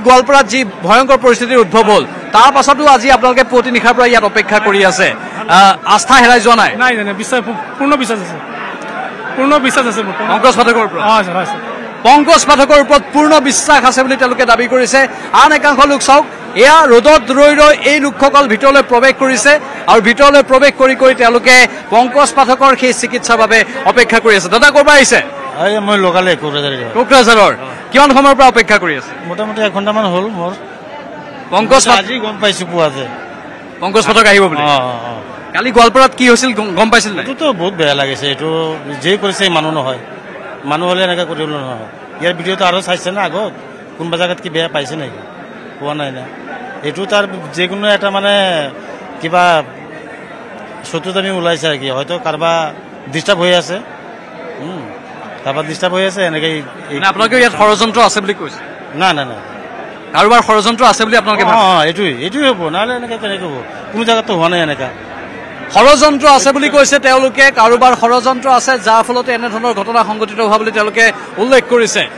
গোৱালপাৰাত যি ভয়ংকৰ পৰিস্থিতিৰ উদ্ভৱ হ'ল তাৰ পাছতো আজি আপোনালোকে পুৱতি নিশাৰ পৰা ইয়াত অপেক্ষা কৰি আছে আস্থা হেৰাই যোৱা নাই নাই নাই বিশ্বাস পূৰ্ণ বিশ্বাস আছে পংকজ পাঠকৰ ওপৰত পংকজ পাঠকৰ ওপৰত পূৰ্ণ বিশ্বাস আছে বুলি তেওঁলোকে দাবী কৰিছে আন একাংশ লোক চাওক এয়া ৰ'দত ৰৈ ৰৈ এই লোকসকল ভিতৰলৈ প্ৰৱেশ কৰিছে আৰু ভিতৰলৈ প্ৰৱেশ কৰি কৰি তেওঁলোকে পংকজ পাঠকৰ সেই চিকিৎসাৰ বাবে অপেক্ষা কৰি আছে দাদা ক'ৰ পৰা আহিছে মই লোকালে কোকৰাঝাৰৰ কিমান সময়ৰ পৰা অপেক্ষা কৰি আছে মোটামুটি 1 ঘণ্টামান হ'ল মোৰ পংকজ আজি গম পাইছো পুৱা যে পংকজ পাঠক আহিব বুলি কালি গোৱালপাৰাত কি হৈছিল গম পাইছিল নাই এইটোতো বহুত বেয়া লাগিছে এইটো যে কৰিছে মানুহ নহয় মানুহ হ'লে এনেকৈ কৰিব নহয় ইয়াৰ ভিডিঅ'টো আৰু চাইছে না আগত কোনোবা জেগাত কি বেয়া পাইছে নেকি পোৱা নাই না এইটো তাৰ যিকোনো এটা মানে কিবা চতুৰ্থামি ওলাইছে আৰু কি হয়তো কাৰোবাৰ ডিষ্টাৰ্ব হৈ আছে কাৰোবাৰ ডিষ্টাৰ্ব হৈ আছে এনেকৈ আপোনালোকে ইয়াত ষড়যন্ত্ৰ আছে বুলি কৈছে না না না কাৰোবাৰ ষড়যন্ত্ৰ আছে বুলি আপোনালোকে এইটোৱে হ'ব নহ'লে এনেকৈ কেনেকৈ হ'ব কোনো জেগাততো হোৱা নাই এনেকুৱা ষড়যন্ত্ৰ আছে বুলি কৈছে তেওঁলোকে কাৰোবাৰ ষড়যন্ত্ৰ আছে যাৰ ফলতে এনেধৰণৰ ঘটনা সংঘটিত হোৱা বুলি তেওঁলোকে উল্লেখ কৰিছে